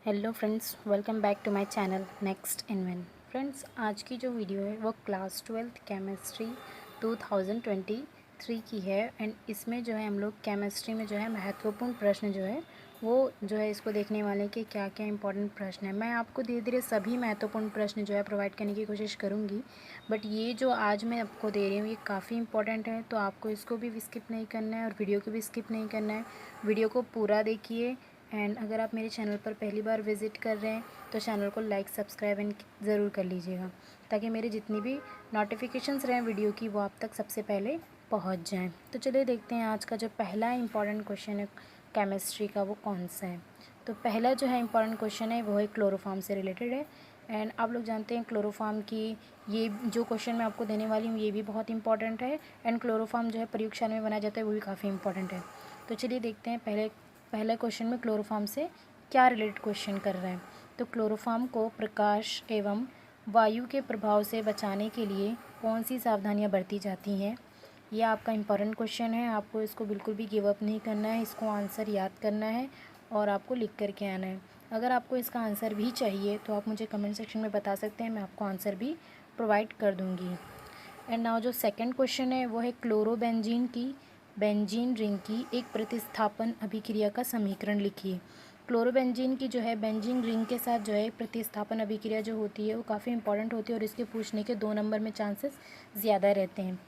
Hello friends, welcome back to my channel next in one. Friends, आज की जो video है वो क्लास 12th केमिस्ट्री 2023 की है। एंड इसमें जो है हम लोग केमिस्ट्री में जो है महत्वपूर्ण प्रश्न जो है वो जो है इसको देखने वाले कि क्या क्या इंपॉर्टेंट प्रश्न है। मैं आपको धीरे धीरे सभी महत्वपूर्ण प्रश्न जो है प्रोवाइड करने की कोशिश करूँगी, बट ये जो आज मैं आपको दे रही हूँ ये काफ़ी इंपॉर्टेंट है, तो आपको इसको भी स्किप नहीं करना है और वीडियो को भी स्किप नहीं करना है। वीडियो को पूरा देखिए। एंड अगर आप मेरे चैनल पर पहली बार विज़िट कर रहे हैं तो चैनल को लाइक सब्सक्राइब एंड ज़रूर कर लीजिएगा, ताकि मेरी जितनी भी नोटिफिकेशंस रहें वीडियो की वो आप तक सबसे पहले पहुंच जाएं। तो चलिए देखते हैं आज का जो पहला इंपॉर्टेंट क्वेश्चन है केमिस्ट्री का वो कौन सा है। तो पहला जो है इंपॉर्टेंट क्वेश्चन है वो है क्लोरोफॉर्म से रिलेटेड है। एंड आप लोग जानते हैं क्लोरोफॉर्म की ये जो क्वेश्चन मैं आपको देने वाली हूँ ये भी बहुत इंपॉर्टेंट है। एंड क्लोरोफॉर्म जो है प्रयोगशाला में बनाया जाता है वो भी काफ़ी इंपॉर्टेंट है। तो चलिए देखते हैं पहले क्वेश्चन में क्लोरोफॉर्म से क्या रिलेटेड क्वेश्चन कर रहे हैं। तो क्लोरोफॉर्म को प्रकाश एवं वायु के प्रभाव से बचाने के लिए कौन सी सावधानियां बरती जाती हैं। ये आपका इंपॉर्टेंट क्वेश्चन है, आपको इसको बिल्कुल भी गिव अप नहीं करना है, इसको आंसर याद करना है और आपको लिख करके आना है। अगर आपको इसका आंसर भी चाहिए तो आप मुझे कमेंट सेक्शन में बता सकते हैं, मैं आपको आंसर भी प्रोवाइड कर दूँगी। एंड नाउ जो सेकंड क्वेश्चन है वो है क्लोरोबेंजीन की बेंजीन रिंग की एक प्रतिस्थापन अभिक्रिया का समीकरण लिखिए। क्लोरोबेंजीन की जो है बेंजीन रिंग के साथ जो है प्रतिस्थापन अभिक्रिया जो होती है वो काफ़ी इंपॉर्टेंट होती है और इसके पूछने के 2 नंबर में चांसेस ज़्यादा रहते हैं।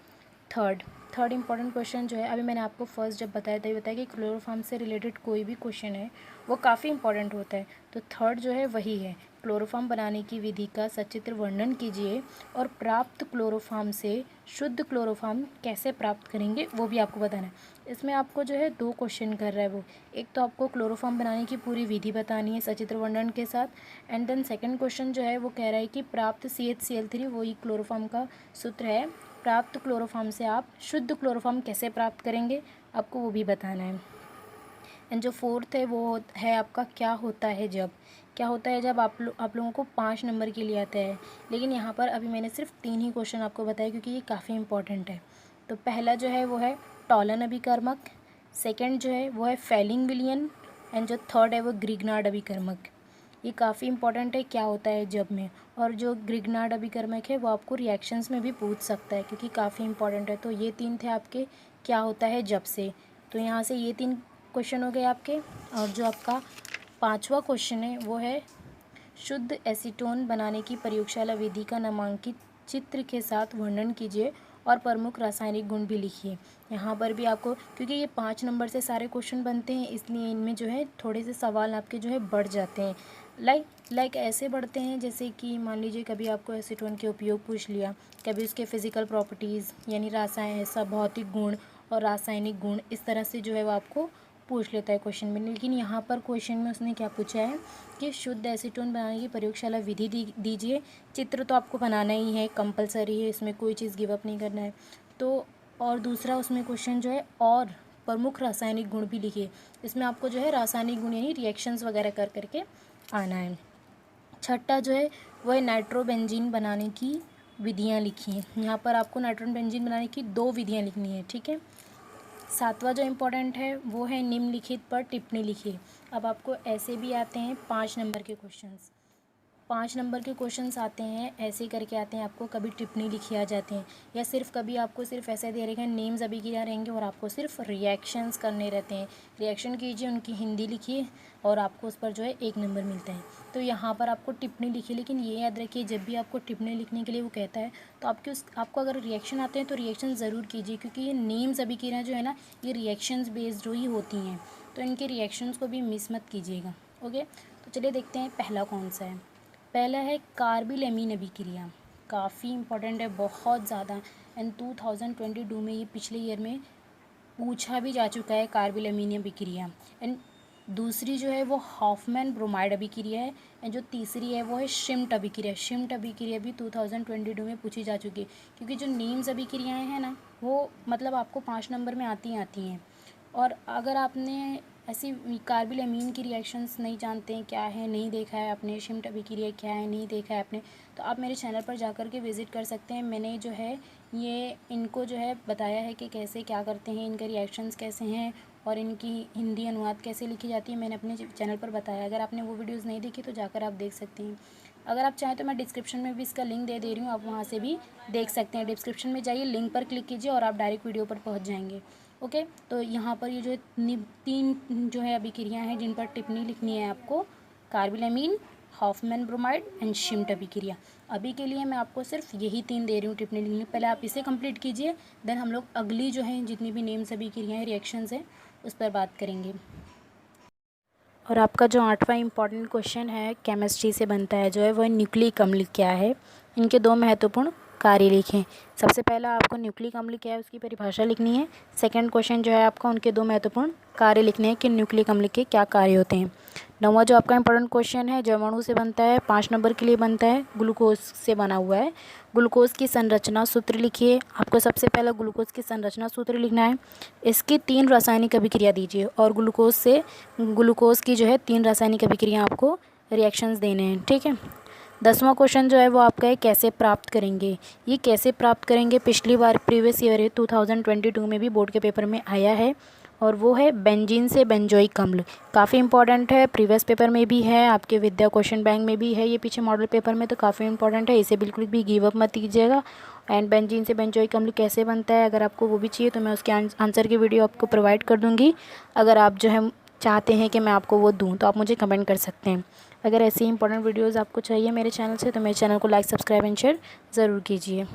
थर्ड इंपॉर्टेंट क्वेश्चन जो है अभी मैंने आपको फर्स्ट जब बताया तभी बताया कि क्लोरोफॉर्म से रिलेटेड कोई भी क्वेश्चन है वो काफ़ी इंपॉर्टेंट होता है। तो थर्ड जो है वही है, क्लोरोफॉर्म बनाने की विधि का सचित्र वर्णन कीजिए और प्राप्त क्लोरोफॉर्म से शुद्ध क्लोरोफॉर्म कैसे प्राप्त करेंगे वो भी आपको बताना है। इसमें आपको जो है 2 क्वेश्चन कर रहा है वो, एक तो आपको क्लोरोफॉर्म बनाने की पूरी विधि बतानी है सचित्र वर्णन के साथ। एंड देन सेकंड क्वेश्चन जो है वो कह रहा है कि प्राप्त CH Cl3 वही क्लोरोफॉर्म का सूत्र है, प्राप्त क्लोरोफॉर्म से आप शुद्ध क्लोरोफॉर्म कैसे प्राप्त करेंगे आपको वो भी बताना है। एंड जो फोर्थ है वो है आपका क्या होता है जब आप लोगों को 5 नंबर के लिए आता है, लेकिन यहाँ पर अभी मैंने सिर्फ 3 ही क्वेश्चन आपको बताया क्योंकि ये काफ़ी इंपॉर्टेंट है। तो पहला जो है वो है टॉलन अभिकर्मक, सेकंड जो है वो है फेलिंग विलियन एंड जो थर्ड है वो ग्रिग्नार्ड अभिकर्मक। ये काफ़ी इंपॉर्टेंट है क्या होता है जब में। और जो ग्रिग्नार्ड अभिकर्मक है वो आपको रिएक्शंस में भी पूछ सकता है क्योंकि काफ़ी इंपॉर्टेंट है। तो ये 3 थे आपके क्या होता है जब से। तो यहाँ से ये 3 क्वेश्चन हो गए आपके। और जो आपका 5वां क्वेश्चन है वो है शुद्ध एसीटोन बनाने की प्रयोगशाला विधि का नामांकित चित्र के साथ वर्णन कीजिए और प्रमुख रासायनिक गुण भी लिखिए। यहाँ पर भी आपको क्योंकि ये 5 नंबर से सारे क्वेश्चन बनते हैं इसलिए इनमें जो है थोड़े से सवाल आपके जो है बढ़ जाते हैं। लाइक ऐसे बढ़ते हैं जैसे कि मान लीजिए कभी आपको एसीटोन के उपयोग पूछ लिया, कभी उसके फिजिकल प्रॉपर्टीज़ यानी भौतिक गुण और रासायनिक गुण, इस तरह से जो है वो आपको पूछ लेता है क्वेश्चन में। लेकिन यहाँ पर क्वेश्चन में उसने क्या पूछा है कि शुद्ध एसीटोन बनाने की प्रयोगशाला विधि दीजिए। चित्र तो आपको बनाना ही है, कंपलसरी है, इसमें कोई चीज़ गिव अप नहीं करना है। तो और दूसरा उसमें क्वेश्चन जो है और प्रमुख रासायनिक गुण भी लिखिए। इसमें आपको जो है रासायनिक गुण यानी रिएक्शंस वगैरह कर करके आना है। छठा जो है वो है नाइट्रोबेंजीन बनाने की विधियाँ लिखिए। यहाँ पर आपको नाइट्रोबेंजीन बनाने की 2 विधियाँ लिखनी है, ठीक है। 7वां जो इम्पोर्टेंट है वो है निम्नलिखित पर टिप्पणी लिखिए। अब आपको ऐसे भी आते हैं 5 नंबर के क्वेश्चंस। 5 नंबर के क्वेश्चंस आते हैं ऐसे करके आते हैं, आपको कभी टिप्पणी लिखी आ जाते हैं या सिर्फ कभी आपको सिर्फ ऐसे दे रखे हैं नेम्स अभी किया रहेंगे और आपको सिर्फ रिएक्शंस करने रहते हैं। रिएक्शन कीजिए, उनकी हिंदी लिखिए और आपको उस पर जो है 1 नंबर मिलता है। तो यहाँ पर आपको टिप्पणी लिखिए, लेकिन ये याद रखिए जब भी आपको टिप्पणी लिखने के लिए वो कहता है तो आपको अगर रिएक्शन आते हैं तो रिएक्शन ज़रूर कीजिए, क्योंकि ये नेम्स अभी की जो है ना ये रिएक्शंस बेस्ड ही होती हैं, तो इनके रिएक्शंस को भी मिस मत कीजिएगा। ओके, तो चलिए देखते हैं पहला कौन सा है। पहला है कार्बिलेमीन अभिक्रिया। काफ़ी इंपॉर्टेंट है, बहुत ज़्यादा। एंड 2022 में ये पिछले ईयर में पूछा भी जा चुका है कार्बिलेमीन अभिक्रिया। एंड दूसरी जो है वो हॉफमैन ब्रोमाइड अभिक्रिया है। एंड जो तीसरी है वो है शिम्ट अभिक्रिया। शिम्ट अभिक्रिया भी 2022 में पूछी जा चुकी है, क्योंकि जो नेम्स अभिक्रियाएँ हैं ना वो मतलब आपको 5 नंबर में आती हैं। और अगर आपने ऐसी कार्बिल की रिएक्शंस नहीं जानते हैं क्या है, नहीं देखा है आपने, शिम्ट अभिक्रिया क्या है नहीं देखा है आपने, तो आप मेरे चैनल पर जा कर के विज़िट कर सकते हैं। मैंने जो है ये इनको जो है बताया है कि कैसे क्या करते हैं, इनके रिएक्शंस कैसे हैं और इनकी हिंदी अनुवाद कैसे लिखी जाती है मैंने अपने चैनल पर बताया। अगर आपने वो वीडियोज़ नहीं देखी तो जाकर आप देख सकती हैं। अगर आप चाहें तो मैं डिस्क्रिप्शन में भी इसका लिंक दे रही हूँ, आप वहाँ से भी देख सकते हैं। डिस्क्रिप्शन में जाइए, लिंक पर क्लिक कीजिए और आप डायरेक्ट वीडियो पर पहुँच जाएंगे। ओके, तो यहाँ पर ये जो 3 जो है अभिक्रियाएँ हैं जिन पर टिप्पणी लिखनी है आपको, कार्बामेलाइन, हॉफमैन ब्रोमाइड एंड शिम्ट अभिक्रिया। अभी के लिए मैं आपको सिर्फ यही 3 दे रही हूँ टिप्पणी लिखने। पहले आप इसे कंप्लीट कीजिए, देन हम लोग अगली जो है जितनी भी नेम्स अभिक्रियाएँ रिएक्शंस हैं उस पर बात करेंगे। और आपका जो 8वां इम्पॉर्टेंट क्वेश्चन है केमिस्ट्री से बनता है जो है वह न्यूक्लिक अम्ल क्या है, इनके 2 महत्वपूर्ण कार्य लिखें। सबसे पहला आपको न्यूक्लिक अम्ल क्या है उसकी परिभाषा लिखनी है। सेकंड क्वेश्चन जो है आपका उनके 2 महत्वपूर्ण कार्य लिखने हैं कि न्यूक्लिक अम्ल के क्या कार्य होते हैं। 9वां जो आपका इंपॉर्टेंट क्वेश्चन है जमाणु से बनता है, 5 नंबर के लिए बनता है, ग्लूकोज से बना हुआ है। ग्लूकोज की संरचना सूत्र लिखिए। आपको सबसे पहला ग्लूकोज की संरचना सूत्र लिखना है, इसकी 3 रासायनिक अभिक्रिया दीजिए और ग्लूकोज की जो है 3 रासायनिक अभिक्रिया आपको रिएक्शंस देने हैं, ठीक है। 10वां क्वेश्चन जो है वो आपका है कैसे प्राप्त करेंगे। ये कैसे प्राप्त करेंगे पिछली बार प्रीवियस ईयर 2022 में भी बोर्ड के पेपर में आया है और वो है बेंजीन से बेंजोइक अम्ल। काफ़ी इंपॉर्टेंट है, प्रीवियस पेपर में भी है, आपके विद्या क्वेश्चन बैंक में भी है, ये पीछे मॉडल पेपर में, तो काफ़ी इंपॉर्टेंट है, इसे बिल्कुल भी गिव अप मत कीजिएगा। एंड बेंजीन से बेंजोइक अम्ल कैसे बनता है अगर आपको वो भी चाहिए तो मैं उसके आंसर की वीडियो आपको प्रोवाइड कर दूँगी। अगर आप जो है चाहते हैं कि मैं आपको वो दूँ तो आप मुझे कमेंट कर सकते हैं। अगर ऐसी इंपॉर्टेंट वीडियोज़ आपको चाहिए मेरे चैनल से तो मेरे चैनल को लाइक, सब्सक्राइब एंड शेयर ज़रूर कीजिए।